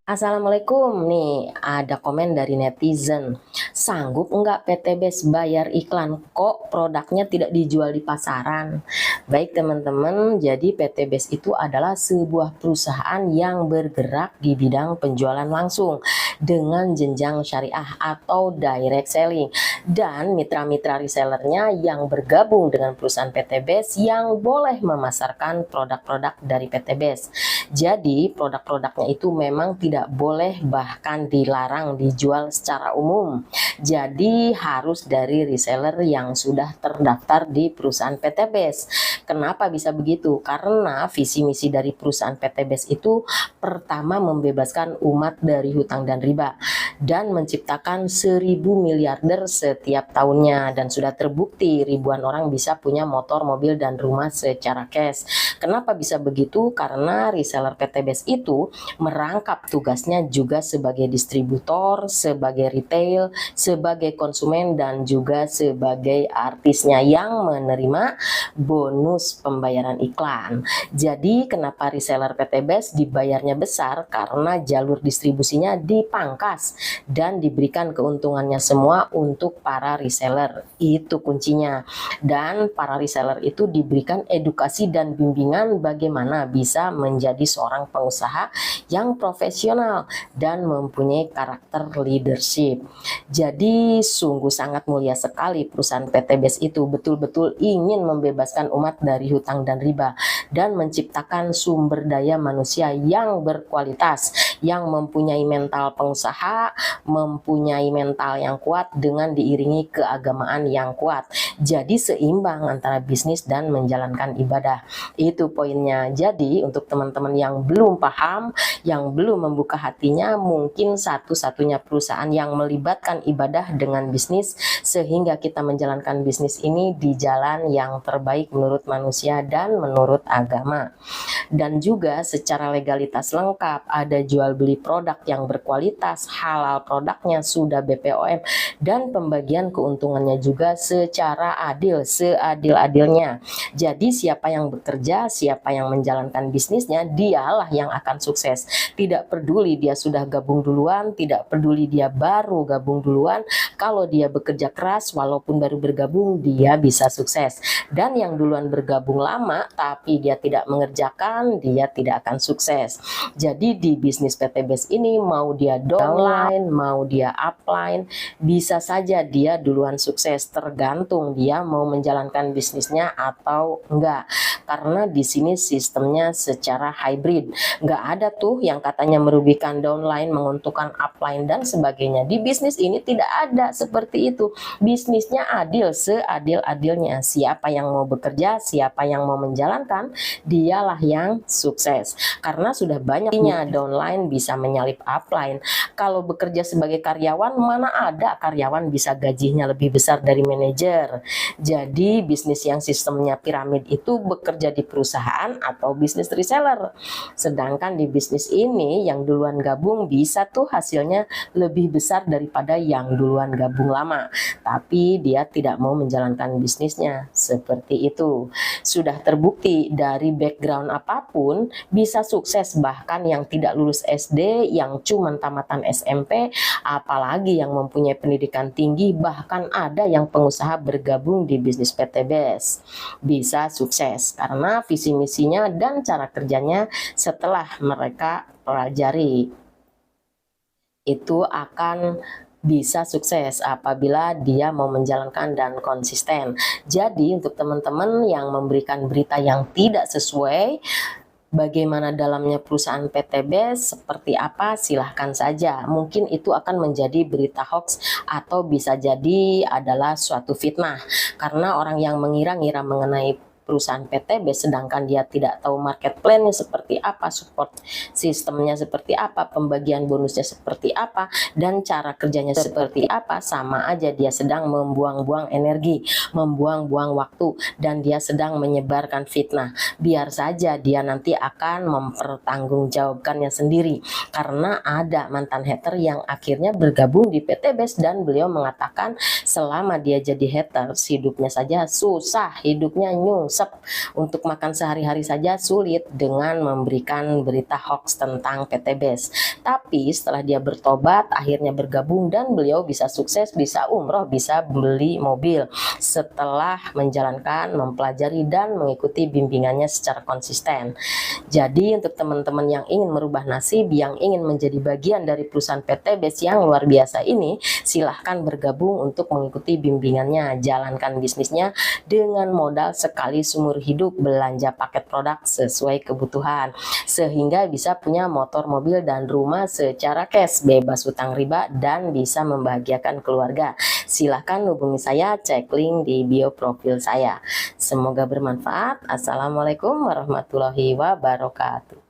Assalamualaikum, nih ada komen dari netizen. Sanggup nggak PT Best bayar iklan kok produknya tidak dijual di pasaran? Baik teman-teman, jadi PT Best itu adalah sebuah perusahaan yang bergerak di bidang penjualan langsung dengan jenjang syariah atau direct selling dan mitra-mitra resellernya yang bergabung dengan perusahaan PT Best yang boleh memasarkan produk-produk dari PT Best. Jadi produk-produknya itu memang tidak boleh bahkan dilarang dijual secara umum. Jadi harus dari reseller yang sudah terdaftar di perusahaan PT Best. Kenapa bisa begitu? Karena visi misi dari perusahaan PT Best itu pertama membebaskan umat dari hutang dan riba dan menciptakan 1.000 miliarder setiap tahunnya, dan sudah terbukti ribuan orang bisa punya motor, mobil, dan rumah secara cash. Kenapa bisa begitu? Karena reseller PT Best itu merangkap tugasnya juga sebagai distributor, sebagai retail, sebagai konsumen, dan juga sebagai artisnya yang menerima bonus pembayaran iklan. Jadi kenapa reseller PT Best dibayarnya besar? Karena jalur distribusinya dipangkas dan diberikan keuntungannya semua untuk para reseller. Itu kuncinya. Dan para reseller itu diberikan edukasi dan bimbingan bagaimana bisa menjadi seorang pengusaha yang profesional dan mempunyai karakter leadership. Jadi sungguh sangat mulia sekali perusahaan PT Best itu betul-betul ingin membebaskan umat dari hutang dan riba dan menciptakan sumber daya manusia yang berkualitas, yang mempunyai mental pengusaha, mempunyai mental yang kuat dengan diiringi keagamaan yang kuat. Jadi seimbang antara bisnis dan menjalankan ibadah. Itu poinnya. Jadi untuk teman-teman yang belum paham, yang belum membuka hatinya, mungkin satu-satunya perusahaan yang melibatkan ibadah dengan bisnis sehingga kita menjalankan bisnis ini di jalan yang terbaik menurut manusia dan menurut agama. Dan juga secara legalitas lengkap, ada jual beli produk yang berkualitas, halal produknya, sudah BPOM, dan pembagian keuntungannya juga secara adil, seadil-adilnya. Jadi siapa yang bekerja, siapa yang menjalankan bisnisnya, dialah yang akan sukses. Tidak peduli dia sudah gabung duluan, tidak peduli dia baru gabung duluan, kalau dia bekerja keras walaupun baru bergabung, dia bisa sukses. Dan yang duluan bergabung lama tapi dia tidak mengerjakan, dia tidak akan sukses. Jadi di bisnis PT Best ini, mau dia downline, mau dia upline, bisa saja dia duluan sukses, tergantung dia mau menjalankan bisnisnya atau enggak. Karena di sini sistemnya secara hybrid, nggak ada tuh yang katanya merugikan downline, menguntungkan upline dan sebagainya. Di bisnis ini tidak ada seperti itu. Bisnisnya adil, seadil-adilnya. Siapa yang mau bekerja, siapa yang mau menjalankan, dialah yang sukses. Karena sudah banyaknya downline bisa menyalip upline. Kalau bekerja sebagai karyawan, mana ada karyawan bisa gajinya lebih besar dari manajer. Jadi bisnis yang sistemnya piramid itu bekerja di perusahaan atau bisnis reseller. Sedangkan di bisnis ini yang duluan gabung bisa tuh hasilnya lebih besar daripada yang duluan gabung lama. Tapi dia tidak mau menjalankan bisnisnya. Seperti itu. Sudah terbukti dari background apapun bisa sukses, bahkan yang tidak lulus SD, yang cuma tamatan SMP, apalagi yang mempunyai pendidikan tinggi, bahkan ada yang pengusaha bergabung di bisnis PT Best. Bisa sukses karena visi misinya dan cara kerjanya setelah mereka pelajari itu akan bisa sukses apabila dia mau menjalankan dan konsisten. Jadi untuk teman-teman yang memberikan berita yang tidak sesuai bagaimana dalamnya perusahaan PT Best, seperti apa, silahkan saja. Mungkin itu akan menjadi berita hoax atau bisa jadi adalah suatu fitnah. Karena orang yang mengira-ngira mengenai perusahaan PT Best sedangkan dia tidak tahu market plan-nya seperti apa, support sistemnya seperti apa, pembagian bonusnya seperti apa, dan cara kerjanya seperti apa, sama aja dia sedang membuang-buang energi, membuang-buang waktu, dan dia sedang menyebarkan fitnah. Biar saja dia nanti akan mempertanggungjawabkannya sendiri, karena ada mantan hater yang akhirnya bergabung di PT Best dan beliau mengatakan selama dia jadi hater hidupnya saja susah, hidupnya nyungsep, nyungsep untuk makan sehari-hari saja sulit dengan memberikan berita hoax tentang PTBes. Tapi setelah dia bertobat, akhirnya bergabung dan beliau bisa sukses, bisa umroh, bisa beli mobil setelah menjalankan, mempelajari dan mengikuti bimbingannya secara konsisten. Jadi untuk teman-teman yang ingin merubah nasib, yang ingin menjadi bagian dari perusahaan PTBes yang luar biasa ini, silahkan bergabung untuk mengikuti bimbingannya, jalankan bisnisnya dengan modal sekali seumur hidup, belanja paket produk sesuai kebutuhan, sehingga bisa punya motor, mobil, dan rumah secara cash, bebas hutang riba, dan bisa membahagiakan keluarga. Silahkan hubungi saya, cek link di bio profil saya. Semoga bermanfaat. Assalamualaikum warahmatullahi wabarakatuh.